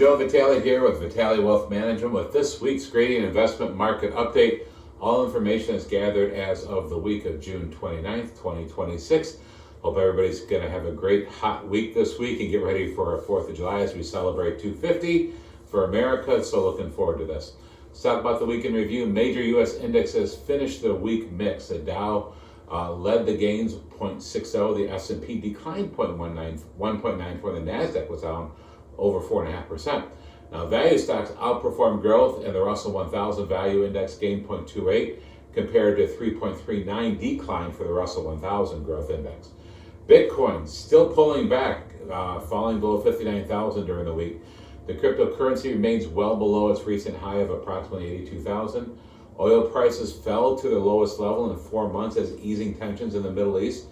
Joe Vitale here with Vitale Wealth Management with this week's grading investment market update. All information is gathered as of the week of June 29th, 2026. Hope everybody's going to have a great hot week this week and get ready for our 4th of July as we celebrate 250 for America. So looking forward to this. Let's talk about the week in review. Major U.S. indexes finished the week mixed. The Dow led the gains 0.60. The S&P declined 1.94. The NASDAQ was down over 4.5%. Now, value stocks outperformed growth, and the Russell 1000 Value Index gained 0.28 compared to 3.39 decline for the Russell 1000 Growth Index. Bitcoin still pulling back, falling below 59,000 during the week. The cryptocurrency remains well below its recent high of approximately 82,000. Oil prices fell to the lowest level in 4 months as easing tensions in the Middle East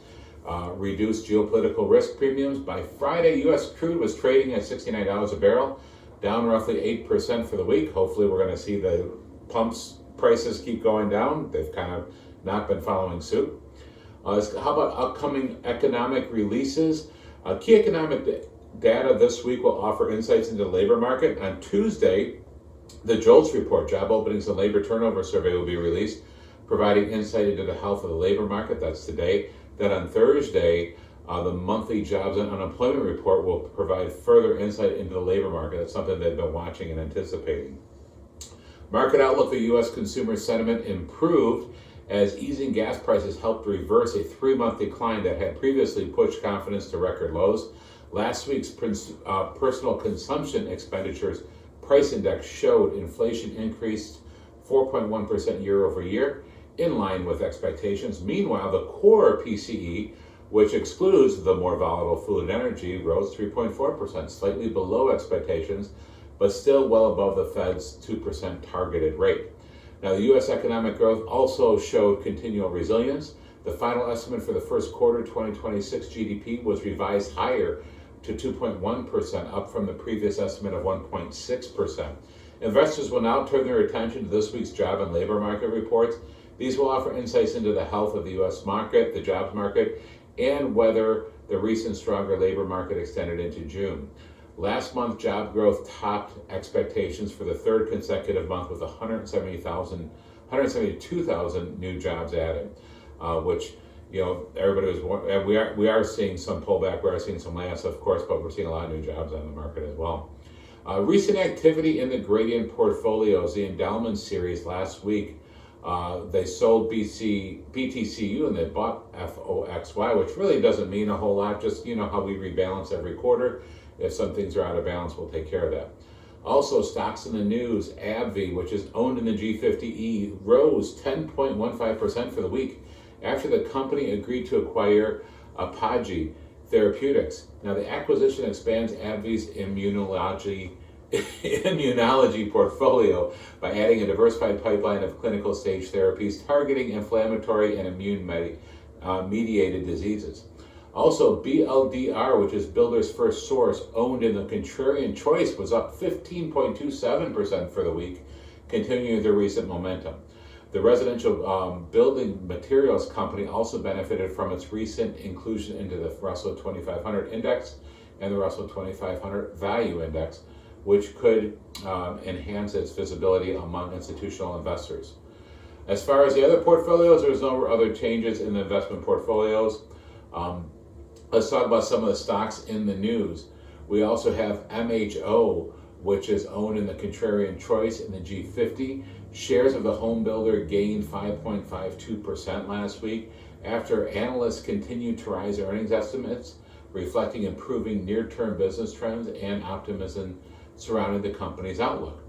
reduced geopolitical risk premiums. By Friday, U.S. crude was trading at $69 a barrel, down roughly 8% for the week. Hopefully, we're going to see the pumps prices keep going down. They've kind of not been following suit. How about upcoming economic releases? Key economic data this week will offer insights into the labor market. On Tuesday, the JOLTS report, Job Openings and Labor Turnover Survey, will be released, providing insight into the health of the labor market. That's today. Then on Thursday, the monthly jobs and unemployment report will provide further insight into the labor market. That's something they've been watching and anticipating. Market outlook for U.S. consumer sentiment improved as easing gas prices helped reverse a 3-month decline that had previously pushed confidence to record lows. Last week's personal consumption expenditures price index showed inflation increased 4.1% year over year, in line with expectations. Meanwhile, the core PCE, which excludes the more volatile food and energy, rose 3.4%, slightly below expectations, but still well above the Fed's 2% targeted rate. Now, the U.S. economic growth also showed continual resilience. The final estimate for the first quarter 2026 GDP was revised higher to 2.1%, up from the previous estimate of 1.6%. Investors will now turn their attention to this week's job and labor market reports. These will offer insights into the health of the U.S. market, the jobs market, and whether the recent stronger labor market extended into June. Last month, job growth topped expectations for the third consecutive month with 172,000 new jobs added, which, everybody was. We are seeing some pullback. We are seeing some layoffs, of course, but we're seeing a lot of new jobs on the market as well. Recent activity in the gradient portfolios, the endowment series last week. They sold BTCU and they bought FOXY, which really doesn't mean a whole lot. Just, how we rebalance every quarter. If some things are out of balance, we'll take care of that. Also, stocks in the news, AbbVie, which is owned in the G50E, rose 10.15% for the week after the company agreed to acquire Apogee Therapeutics. Now, the acquisition expands AbbVie's immunology portfolio by adding a diversified pipeline of clinical stage therapies targeting inflammatory and immune mediated diseases. Also, BLDR, which is Builder's First Source, owned in the Contrarian Choice, was up 15.27% for the week, continuing their recent momentum. The residential building materials company also benefited from its recent inclusion into the Russell 2500 Index and the Russell 2500 Value Index, which could enhance its visibility among institutional investors. As far as the other portfolios, there's no other changes in the investment portfolios. Let's talk about some of the stocks in the news. We also have MHO, which is owned in the Contrarian Choice in the G50. Shares of the home builder gained 5.52% last week after analysts continued to raise earnings estimates, reflecting improving near-term business trends and optimism surrounding the company's outlook.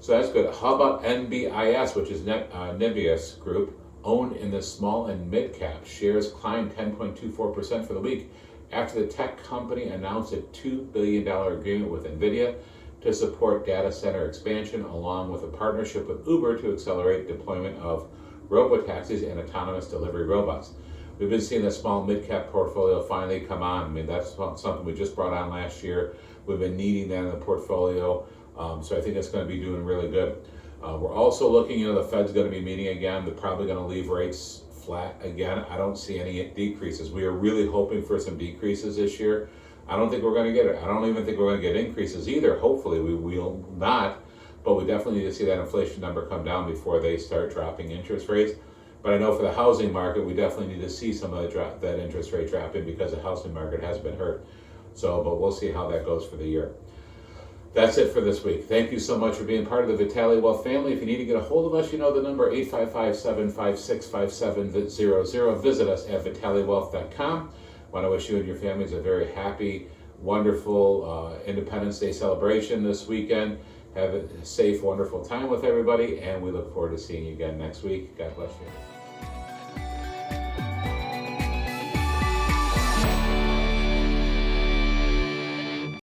So that's good. How about NBIS, which is Nebius Group, owned in the small and mid-cap? Shares climbed 10.24% for the week after the tech company announced a $2 billion agreement with NVIDIA to support data center expansion, along with a partnership with Uber to accelerate deployment of robotaxis and autonomous delivery robots. We've been seeing the small mid-cap portfolio finally come on. I mean, that's something we just brought on last year. We've been needing that in the portfolio, so I think it's going to be doing really good. We're also looking, the Fed's going to be meeting again. They're probably going to leave rates flat again. I don't see any decreases. We are really hoping for some decreases this year. I don't think we're going to get it. I don't even think we're going to get increases either. Hopefully we will not, but we definitely need to see that inflation number come down before they start dropping interest rates. But I know for the housing market, we definitely need to see some of that interest rate dropping because the housing market has been hurt. So, but we'll see how that goes for the year. That's it for this week. Thank you so much for being part of the Vitale Wealth family. If you need to get a hold of us, you know the number 855-756-5700. Visit us at vitalewealth.com. I want to wish you and your families a very happy, wonderful Independence Day celebration this weekend. Have a safe, wonderful time with everybody, and we look forward to seeing you again next week. God bless you.